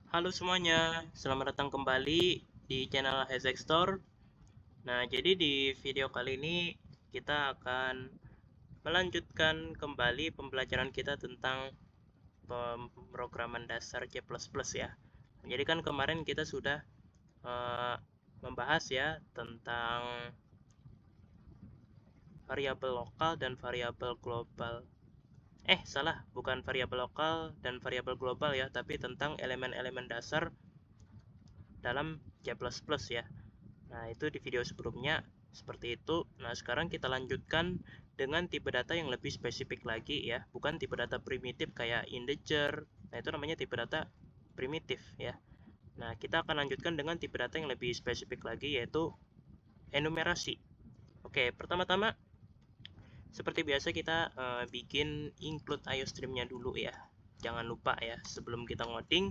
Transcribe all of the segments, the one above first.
Halo semuanya, selamat datang kembali di channel Hezek Store. Nah, jadi di video kali ini kita akan melanjutkan kembali pembelajaran kita tentang pemrograman dasar C++ ya. Jadi kan kemarin kita sudah eh, membahas ya tentang variabel lokal dan variabel global. Salah, bukan variabel lokal dan variabel global ya, tapi tentang elemen-elemen dasar dalam C++ ya. Nah, itu di video sebelumnya seperti itu. Nah, sekarang kita lanjutkan dengan tipe data yang lebih spesifik lagi ya, bukan tipe data primitif kayak integer. Nah, itu namanya tipe data primitif ya. Nah, kita akan lanjutkan dengan tipe data yang lebih spesifik lagi yaitu enumerasi. Oke, pertama-tama seperti biasa kita bikin include iostream-nya dulu ya. Jangan lupa ya, sebelum kita ngoding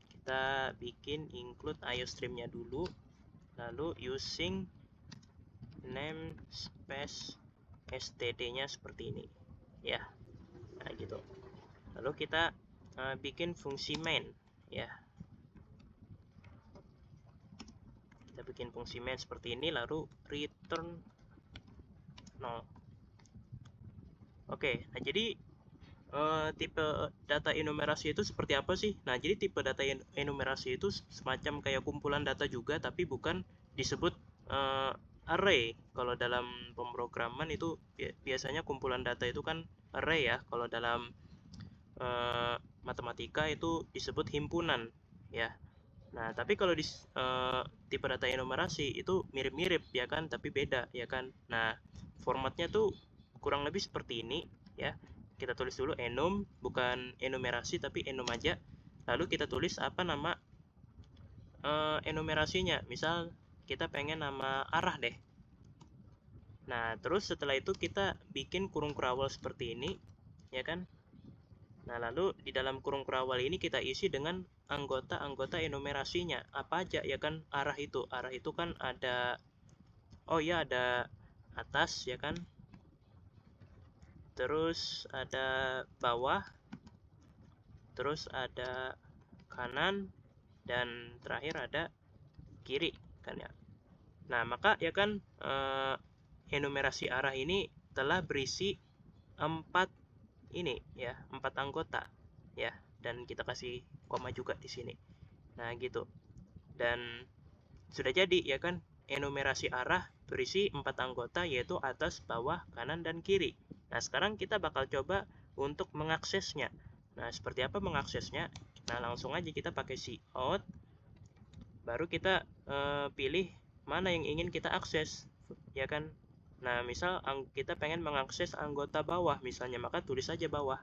kita bikin include iostream-nya dulu, lalu using namespace std-nya seperti ini ya. Nah, gitu. Lalu kita bikin fungsi main ya. Kita bikin fungsi main seperti ini lalu return 0. Oke, nah jadi tipe data enumerasi itu seperti apa sih? Nah, jadi tipe data enumerasi itu semacam kayak kumpulan data juga, tapi bukan disebut array. Kalau dalam pemrograman itu biasanya kumpulan data itu kan array ya. Kalau dalam matematika itu disebut himpunan ya. Nah, tapi kalau di tipe data enumerasi itu mirip-mirip ya kan, tapi beda ya kan. Nah, formatnya tuh kurang lebih seperti ini ya. Kita tulis dulu enum, bukan enumerasi tapi enum aja. Lalu kita tulis apa nama enumerasinya. Misal kita pengen nama arah deh. Nah, terus setelah itu kita bikin kurung kerawal seperti ini ya kan. Nah, lalu di dalam kurung kerawal ini kita isi dengan anggota-anggota enumerasinya. Apa aja ya kan arah itu? Arah itu kan ada, oh ya, ada atas ya kan. Terus ada bawah. Terus ada kanan. Dan terakhir ada kiri kan ya. Nah, maka ya kan enumerasi arah ini telah berisi 4 ini ya, 4 anggota ya, dan kita kasih koma juga di sini. Nah, gitu. Dan sudah jadi ya kan enumerasi arah berisi 4 anggota yaitu atas, bawah, kanan, dan kiri. Nah, sekarang kita bakal coba untuk mengaksesnya. Nah, seperti apa mengaksesnya? Nah, langsung aja kita pakai cout, baru kita pilih mana yang ingin kita akses ya kan. Nah, misal kita pengen mengakses anggota bawah misalnya, maka tulis saja bawah.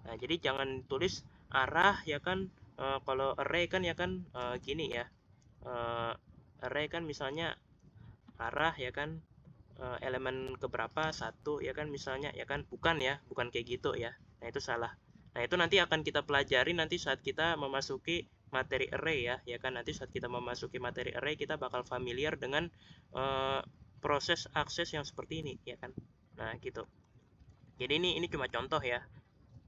Nah, jadi jangan tulis arah ya kan. Kalau array kan ya kan gini ya. Array kan misalnya arah ya kan, elemen keberapa, satu ya kan misalnya ya kan, bukan ya, bukan kayak gitu ya. Nah, itu salah. Nah, itu nanti akan kita pelajari nanti saat kita memasuki materi array ya kan. Nanti saat kita memasuki materi array kita bakal familiar dengan proses akses yang seperti ini ya kan. Nah, gitu. Jadi ini cuma contoh ya.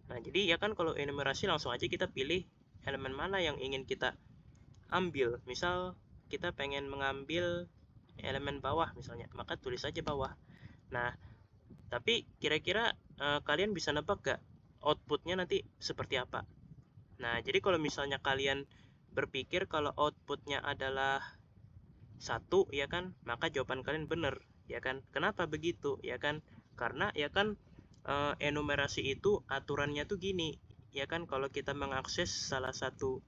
Nah, jadi ya kan kalau enumerasi langsung aja kita pilih elemen mana yang ingin kita ambil. Misal kita pengen mengambil elemen bawah misalnya, maka tulis saja bawah. Nah, tapi kira-kira kalian bisa nebak gak outputnya nanti seperti apa? Nah, jadi kalau misalnya kalian berpikir kalau outputnya adalah satu ya kan, maka jawaban kalian benar ya kan. Kenapa begitu ya kan? Karena ya kan enumerasi itu aturannya tuh gini ya kan, kalau kita mengakses salah satu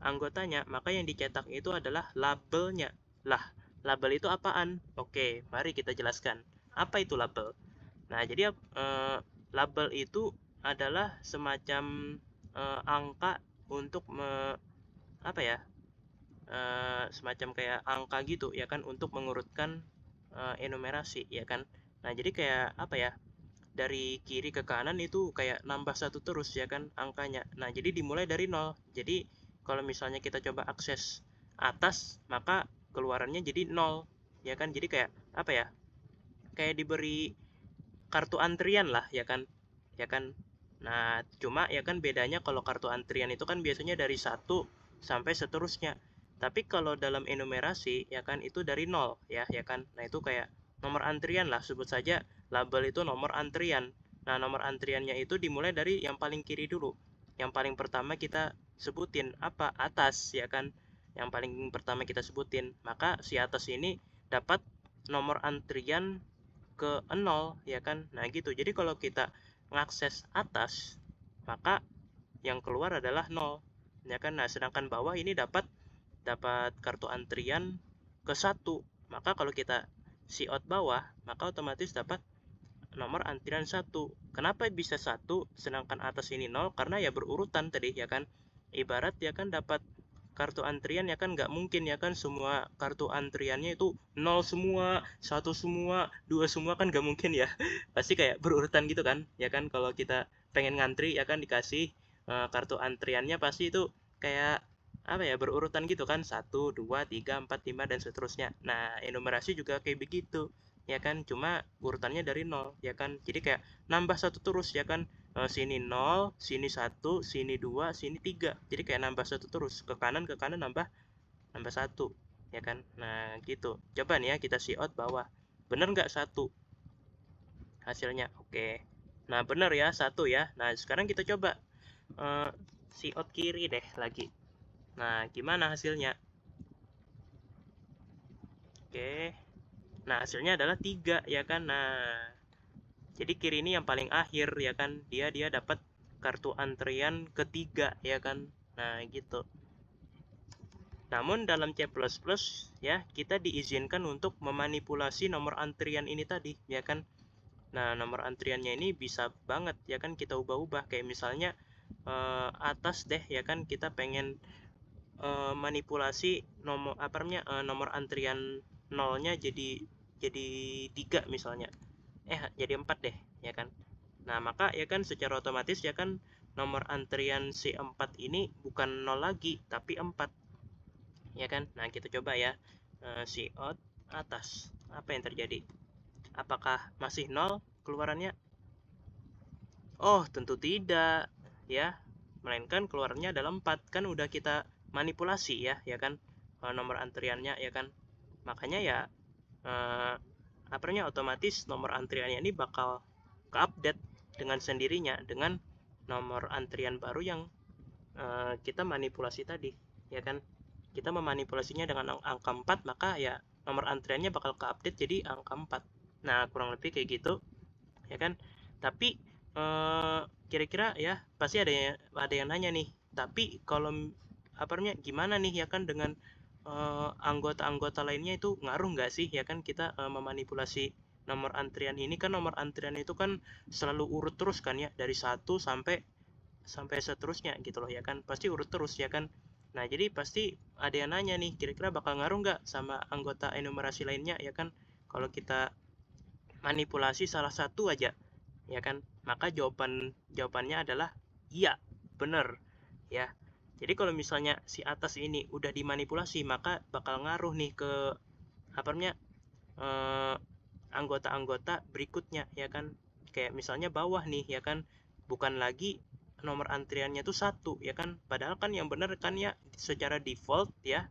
anggotanya, maka yang dicetak itu adalah labelnya. Lah, label itu apaan? Oke, mari kita jelaskan. Apa itu label? Nah, jadi label itu adalah semacam angka untuk apa ya? Semacam kayak angka gitu ya kan, untuk mengurutkan enumerasi ya kan. Nah, jadi kayak apa ya? Dari kiri ke kanan itu kayak nambah satu terus ya kan angkanya. Nah, jadi dimulai dari 0. Jadi kalau misalnya kita coba akses atas, maka keluarannya jadi 0 ya kan. Jadi kayak apa ya? Kayak diberi kartu antrian lah ya kan. Ya kan. Nah, cuma ya kan bedanya kalau kartu antrian itu kan biasanya dari 1 sampai seterusnya. Tapi kalau dalam enumerasi ya kan itu dari 0 ya kan. Nah, itu kayak nomor antrian lah, sebut saja label itu nomor antrian. Nah, nomor antriannya itu dimulai dari yang paling kiri dulu. Yang paling pertama kita sebutin apa? Atas ya kan. Yang paling pertama kita sebutin. Maka si atas ini dapat nomor antrian ke 0 ya kan. Nah, gitu. Jadi kalau kita mengakses atas, maka yang keluar adalah 0 ya kan. Nah, sedangkan bawah ini dapat kartu antrian ke 1. Maka kalau kita see out bawah, maka otomatis dapat nomor antrian 1. Kenapa bisa 1 sedangkan atas ini 0? Karena ya berurutan tadi ya kan. Ibarat ya kan dapat kartu antrian ya kan, nggak mungkin ya kan semua kartu antriannya itu 0 semua, 1 semua, 2 semua, kan nggak mungkin ya. Pasti kayak berurutan gitu kan ya kan. Kalau kita pengen ngantri ya kan, dikasih kartu antriannya pasti itu kayak apa ya, berurutan gitu kan, 1, 2, 3, 4, 5 dan seterusnya. Nah, enumerasi juga kayak begitu ya kan, cuma urutannya dari 0 ya kan. Jadi kayak nambah satu terus ya kan. Sini 0, sini 1, sini 2, sini 3. Jadi kayak nambah satu terus, ke kanan nambah 1 ya kan. Nah, gitu. Coba nih ya kita see out bawah. Bener nggak 1 hasilnya? Oke. Nah, bener ya 1 ya. Nah, sekarang kita coba see out kiri deh lagi. Nah, gimana hasilnya? Oke. Nah, hasilnya adalah 3 ya kan. Nah, jadi kiri ini yang paling akhir ya kan. Dia dapat kartu antrian ketiga ya kan. Nah, gitu. Namun dalam C++ ya, kita diizinkan untuk memanipulasi nomor antrian ini tadi ya kan. Nah, nomor antriannya ini bisa banget ya kan kita ubah-ubah. Kayak misalnya atas deh ya kan, kita pengen manipulasi nomor nomor antrian 0-nya jadi 3 misalnya. Jadi 4 deh ya kan. Nah, maka ya kan secara otomatis ya kan nomor antrian C4 ini bukan 0 lagi tapi 4 ya kan. Nah, kita coba ya see out atas. Apa yang terjadi? Apakah masih 0 keluarannya? Oh, tentu tidak ya. Melainkan keluarnya adalah 4. Kan udah kita manipulasi ya kan, nomor antriannya ya kan. Makanya ya otomatis nomor antriannya ini bakal ke-update dengan sendirinya dengan nomor antrian baru yang kita manipulasi tadi ya kan. Kita memanipulasinya dengan angka 4, maka ya nomor antriannya bakal ke-update jadi angka 4. Nah, kurang lebih kayak gitu ya kan. Tapi kira-kira ya pasti ada yang nanya nih, tapi kalau gimana nih ya kan dengan anggota-anggota lainnya, itu ngaruh nggak sih ya kan kita memanipulasi nomor antrian ini? Kan nomor antrian itu kan selalu urut terus kan ya, dari 1 sampai seterusnya gitu loh ya kan, pasti urut terus ya kan. Nah, jadi pasti ada yang nanya nih, kira-kira bakal ngaruh nggak sama anggota enumerasi lainnya ya kan kalau kita manipulasi salah satu aja ya kan. Maka jawabannya adalah iya, bener ya. Jadi kalau misalnya si atas ini udah dimanipulasi, maka bakal ngaruh nih ke anggota-anggota berikutnya ya kan. Kayak misalnya bawah nih ya kan, bukan lagi nomor antriannya tuh 1 ya kan, padahal kan yang bener kan ya secara default ya,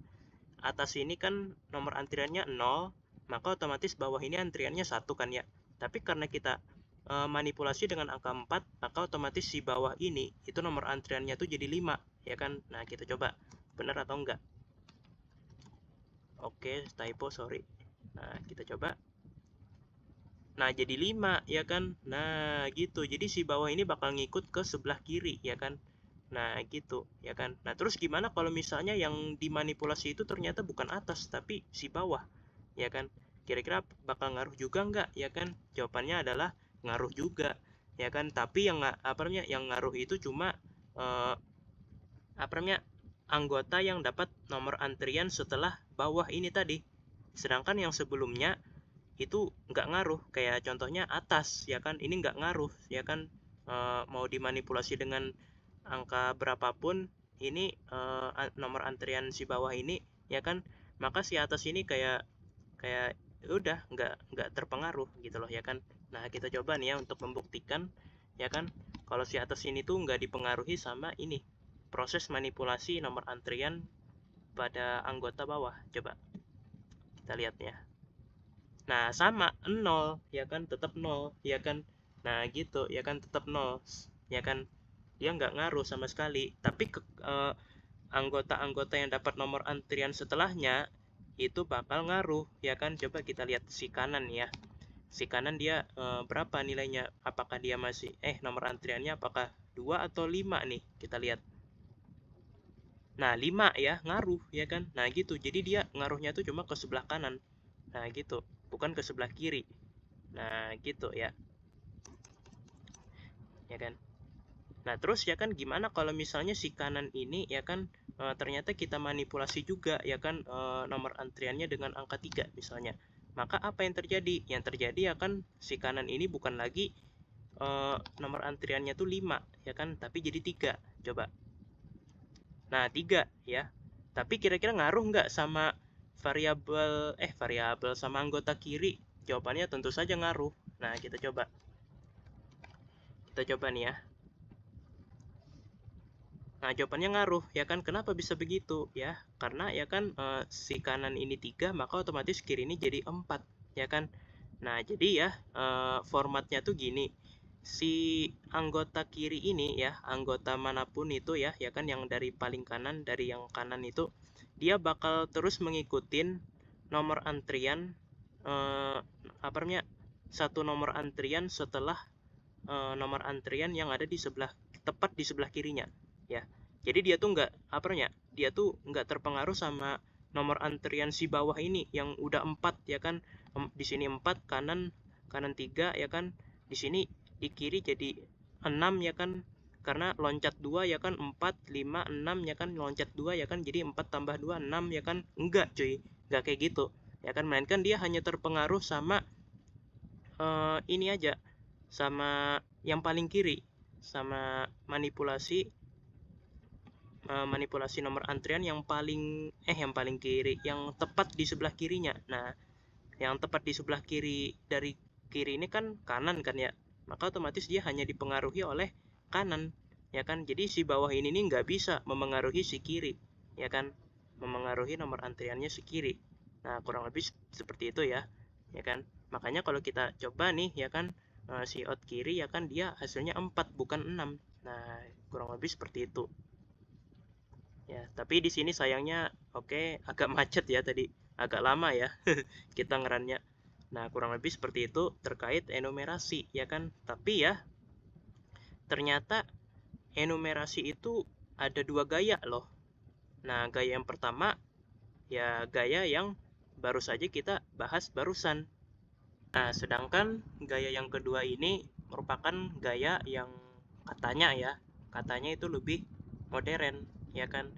atas ini kan nomor antriannya 0, maka otomatis bawah ini antriannya 1 kan ya. Tapi karena kita manipulasi dengan angka 4, maka otomatis si bawah ini itu nomor antriannya tuh jadi 5 ya kan. Nah, kita coba benar atau enggak. Oke, typo, sorry. Nah, kita coba. Nah, jadi 5 ya kan. Nah, gitu. Jadi si bawah ini bakal ngikut ke sebelah kiri ya kan. Nah, gitu ya kan. Nah, terus gimana kalau misalnya yang dimanipulasi itu ternyata bukan atas tapi si bawah ya kan. Kira-kira bakal ngaruh juga enggak ya kan? Jawabannya adalah ngaruh juga ya kan. Tapi yang ngaruh itu cuma anggota yang dapat nomor antrian setelah bawah ini tadi. Sedangkan yang sebelumnya itu nggak ngaruh, kayak contohnya atas ya kan, ini nggak ngaruh ya kan. Mau dimanipulasi dengan angka berapapun ini nomor antrian si bawah ini ya kan, maka si atas ini kayak udah nggak terpengaruh gitu loh ya kan. Nah, kita coba nih ya untuk membuktikan ya kan kalau si atas ini tuh nggak dipengaruhi sama ini proses manipulasi nomor antrian pada anggota bawah. Coba kita lihat ya. Nah, sama 0 ya kan, tetap 0 ya kan. Nah, gitu ya kan, tetap 0 ya kan. Dia nggak ngaruh sama sekali. Tapi anggota-anggota yang dapat nomor antrian setelahnya itu bakal ngaruh ya kan. Coba kita lihat si kanan ya. Si kanan dia berapa nilainya? Apakah dia masih nomor antriannya apakah 2 atau 5 nih? Kita lihat. Nah, 5 ya, ngaruh ya kan. Nah, gitu. Jadi dia ngaruhnya tuh cuma ke sebelah kanan. Nah, gitu. Bukan ke sebelah kiri. Nah, gitu ya. Ya kan. Nah, terus ya kan gimana kalau misalnya si kanan ini ya kan ternyata kita manipulasi juga ya kan nomor antriannya dengan angka 3 misalnya. Maka apa yang terjadi? Yang terjadi ya kan si kanan ini bukan lagi nomor antriannya tuh 5 ya kan, tapi jadi 3. Coba. Nah, 3 ya. Tapi kira-kira ngaruh nggak sama variabel sama anggota kiri? Jawabannya tentu saja ngaruh. Nah, kita coba. Kita coba nih ya. Nah, jawabannya ngaruh ya kan. Kenapa bisa begitu ya? Karena ya kan si kanan ini 3, maka otomatis kiri ini jadi 4 ya kan. Nah, jadi ya formatnya tuh gini. Si anggota kiri ini ya, anggota manapun itu ya kan, yang dari paling kanan, dari yang kanan itu dia bakal terus mengikutin nomor antrian satu nomor antrian setelah nomor antrian yang ada di sebelah, tepat di sebelah kirinya ya. Jadi dia tuh nggak terpengaruh sama nomor antrian si bawah ini yang udah 4 ya kan. Di sini 4, kanan 3 ya kan. Di sini di kiri jadi 6 ya kan, karena loncat 2 ya kan, 4, 5, 6 ya kan, loncat 2 ya kan, jadi 4 tambah 2, 6 ya kan. Enggak cuy, enggak kayak gitu ya kan, melainkan dia hanya terpengaruh sama ini aja, sama yang paling kiri, sama manipulasi nomor antrian yang paling kiri, yang tepat di sebelah kirinya. Nah, yang tepat di sebelah kiri dari kiri ini kan kanan kan ya, maka otomatis dia hanya dipengaruhi oleh kanan ya kan. Jadi si bawah ini nih nggak bisa memengaruhi si kiri ya kan, memengaruhi nomor antriannya si kiri. Nah, kurang lebih seperti itu ya kan. Makanya kalau kita coba nih ya kan, si out kiri ya kan, dia hasilnya 4 bukan 6. Nah, kurang lebih seperti itu ya. Tapi di sini sayangnya agak macet ya tadi, agak lama ya kita ngerannya. Nah, kurang lebih seperti itu terkait enumerasi ya kan. Tapi ya ternyata enumerasi itu ada 2 gaya loh. Nah, gaya yang pertama ya gaya yang baru saja kita bahas barusan. Nah, sedangkan gaya yang kedua ini merupakan gaya yang katanya itu lebih modern ya kan.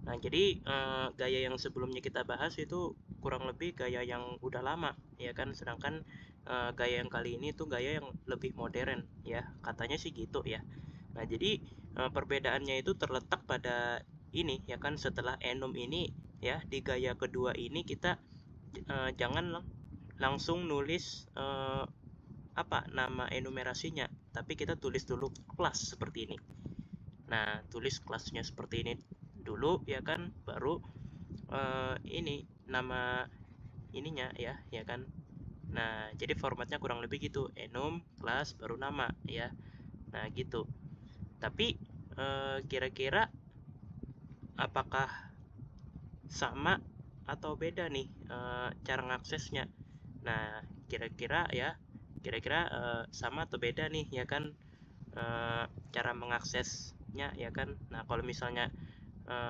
Nah, jadi gaya yang sebelumnya kita bahas itu kurang lebih gaya yang udah lama ya kan, sedangkan gaya yang kali ini tuh gaya yang lebih modern ya, katanya sih gitu ya. Nah, jadi perbedaannya itu terletak pada ini ya kan, setelah enum ini ya, di gaya kedua ini kita jangan langsung nulis nama enumerasinya, tapi kita tulis dulu kelas seperti ini. Nah, tulis kelasnya seperti ini dulu ya kan, baru ini nama ininya ya kan. Nah, jadi formatnya kurang lebih gitu, enum, kelas, baru nama ya. Nah, gitu. Tapi kira-kira apakah sama atau beda nih cara ngaksesnya? Nah, kira-kira sama atau beda nih ya kan cara mengaksesnya ya kan. Nah, kalau misalnya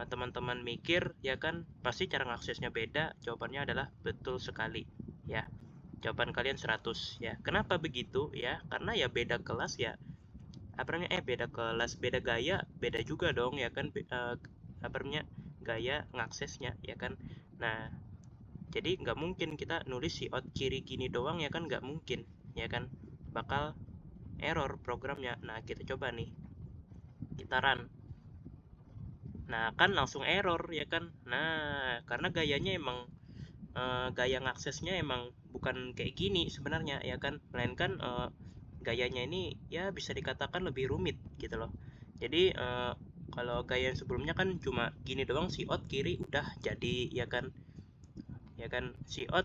teman-teman mikir ya kan, pasti cara mengaksesnya beda. Jawabannya adalah betul sekali ya. Jawaban kalian 100 ya. Kenapa begitu ya? Karena ya beda kelas ya. Beda kelas, beda gaya, beda juga dong ya kan, gaya ngaksesnya ya kan. Nah, jadi nggak mungkin kita nulis si out kiri gini doang ya kan, nggak mungkin ya kan, bakal error programnya. Nah, kita coba nih, kita run. Nah, kan langsung error ya kan. Nah, karena gayanya emang gaya ngaksesnya emang bukan kayak gini sebenarnya ya kan, melainkan gayanya ini ya bisa dikatakan lebih rumit gitu loh. Jadi Kalau gaya yang sebelumnya kan cuma gini doang, siot kiri udah jadi, ya kan, siot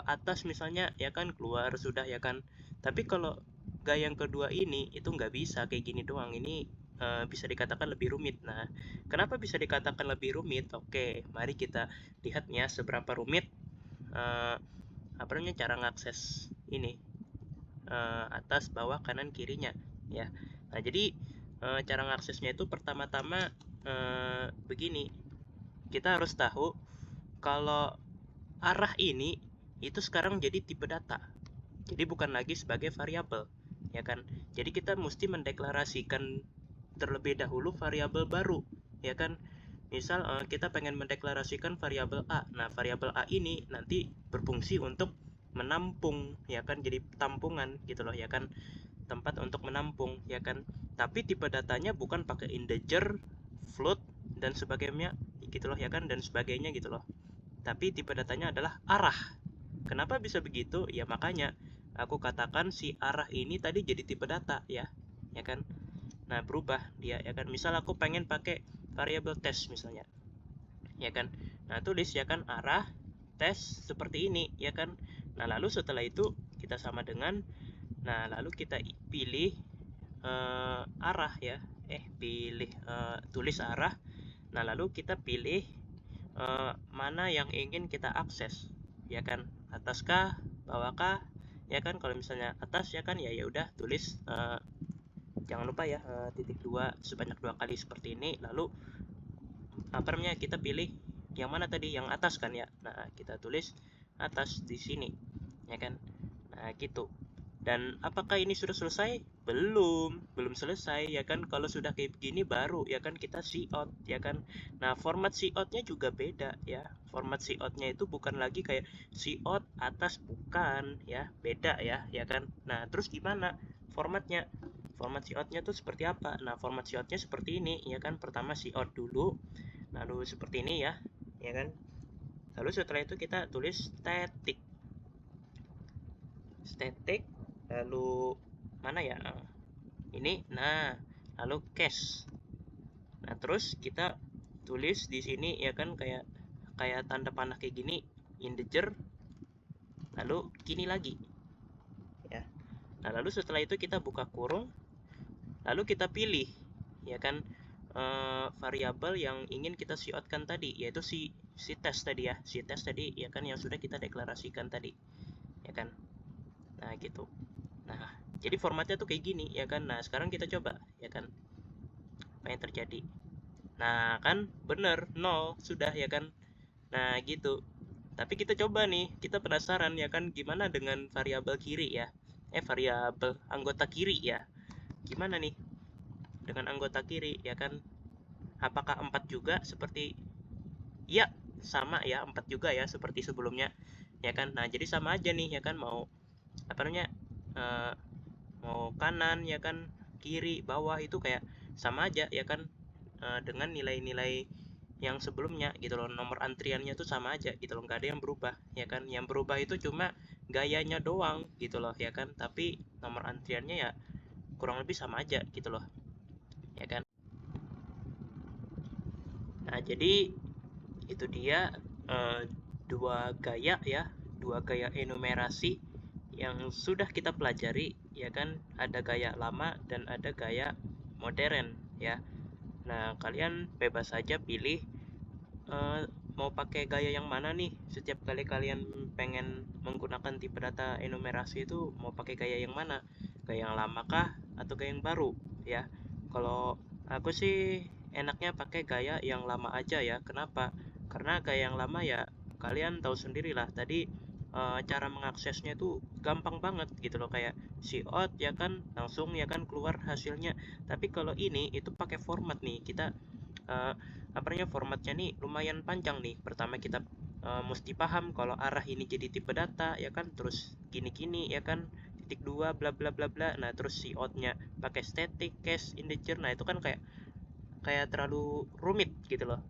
atas misalnya, ya kan, keluar sudah, ya kan. Tapi kalau gaya yang kedua ini itu nggak bisa kayak gini doang, ini bisa dikatakan lebih rumit. Nah, kenapa bisa dikatakan lebih rumit? Oke, mari kita lihat ya seberapa rumit apa namanya cara ngakses ini, atas, bawah, kanan, kirinya, ya. Nah, jadi cara ngaksesnya itu pertama-tama begini, kita harus tahu kalau arah ini itu sekarang jadi tipe data, jadi bukan lagi sebagai variabel, ya kan. Jadi kita mesti mendeklarasikan terlebih dahulu variabel baru, ya kan. Misal kita pengen mendeklarasikan variabel A. Nah, variabel A ini nanti berfungsi untuk menampung, ya kan, jadi tampungan gitu loh, ya kan, tempat untuk menampung, ya kan. Tapi tipe datanya bukan pakai integer, float dan sebagainya gitu loh, ya kan, dan sebagainya gitu loh. Tapi tipe datanya adalah arah. Kenapa bisa begitu? Ya makanya aku katakan si arah ini tadi jadi tipe data, ya kan. Nah, berubah dia, ya kan. Misal aku pengen pakai variabel tes misalnya, ya kan. Nah, tulis, ya kan, arah tes seperti ini, ya kan. Nah, lalu setelah itu kita sama dengan, nah, lalu kita pilih arah, ya. Tulis arah. Nah, lalu kita pilih mana yang ingin kita akses, ya kan, atas kah, bawah kah, ya kan. Kalau misalnya atas, ya kan, ya udah tulis jangan lupa ya titik 2 sebanyak 2 kali seperti ini. Lalu apa namanya, kita pilih yang mana tadi, yang atas kan ya. Nah, kita tulis atas di sini, ya kan. Nah, gitu. Dan apakah ini sudah selesai? Belum selesai, ya kan. Kalau sudah kayak begini baru, ya kan, kita cout, ya kan. Nah, format coutnya juga beda, ya. Format coutnya itu bukan lagi kayak cout atas, bukan, ya, beda, ya kan. Nah, terus gimana formatnya? Format coutnya tuh seperti apa? Nah, format coutnya seperti ini, ya kan. Pertama cout dulu, lalu seperti ini, ya kan. Lalu setelah itu kita tulis static, lalu mana ya, ini. Nah, lalu case. Nah, terus kita tulis di sini, ya kan, kayak tanda panah kayak gini, integer, lalu gini lagi, ya. Nah, lalu setelah itu kita buka kurung, lalu kita pilih, ya kan, variabel yang ingin kita coutkan tadi, yaitu si test tadi, ya, ya kan, yang sudah kita deklarasikan tadi, ya kan. Nah, gitu. Nah, jadi formatnya tuh kayak gini, ya kan. Nah, sekarang kita coba, ya kan, apa yang terjadi. Nah, kan bener 0 sudah, ya kan. Nah, gitu. Tapi kita coba nih, kita penasaran, ya kan, gimana dengan variabel kiri, ya. Variabel anggota kiri, ya. Gimana nih dengan anggota kiri, ya kan. Apakah 4 juga seperti, ya, sama ya, 4 juga ya seperti sebelumnya, ya kan. Nah, jadi sama aja nih, ya kan, mau apa namanya, mau kanan, ya kan, kiri, bawah, itu kayak sama aja, ya kan, dengan nilai-nilai yang sebelumnya gitu loh. Nomor antriannya tuh sama aja gitu loh, nggak ada yang berubah, ya kan. Yang berubah itu cuma gayanya doang gitu loh, ya kan. Tapi nomor antriannya ya kurang lebih sama aja gitu loh, ya kan. Nah, jadi itu dia dua gaya, ya, dua gaya enumerasi yang sudah kita pelajari, ya kan. Ada gaya lama dan ada gaya modern, ya. Nah, kalian bebas saja pilih mau pakai gaya yang mana nih. Setiap kali kalian pengen menggunakan tipe data enumerasi itu mau pakai gaya yang mana, gaya yang lama kah atau gaya yang baru, ya. Kalau aku sih enaknya pakai gaya yang lama aja, ya. Kenapa? Karena gaya yang lama ya kalian tahu sendirilah tadi, cara mengaksesnya itu gampang banget gitu loh, kayak cout, ya kan, langsung, ya kan, keluar hasilnya. Tapi kalau ini itu pakai format nih, kita formatnya nih lumayan panjang nih. Pertama kita mesti paham kalau arah ini jadi tipe data, ya kan, terus gini-gini, ya kan, titik 2 bla bla bla bla. Nah, terus coutnya pakai static, case, integer. Nah, itu kan kayak terlalu rumit gitu loh,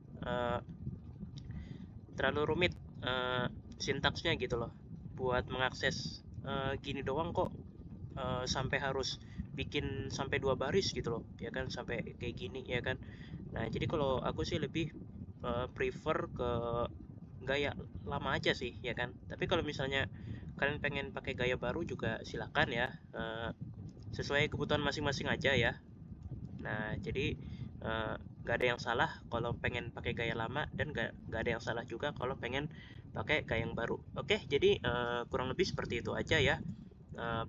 sintaksnya gitu loh buat mengakses gini doang kok. Sampai harus bikin sampai 2 baris gitu loh, ya kan, sampai kayak gini ya kan. Nah, jadi kalau aku sih lebih prefer ke gaya lama aja sih ya kan. Tapi kalau misalnya kalian pengen pakai gaya baru juga silakan ya, sesuai kebutuhan masing-masing aja ya. Nah, jadi nggak ada yang salah kalau pengen pakai gaya lama, dan nggak ada yang salah juga kalau pengen pakai gaya yang baru. Oke, jadi kurang lebih seperti itu aja ya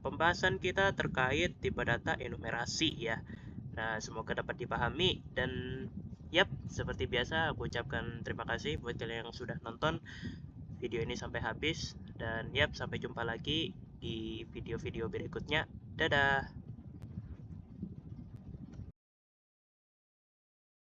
pembahasan kita terkait tipe data enumerasi ya. Nah, semoga dapat dipahami, dan yap, seperti biasa aku ucapkan terima kasih buat kalian yang sudah nonton video ini sampai habis, dan yap, sampai jumpa lagi di video-video berikutnya. Dadah.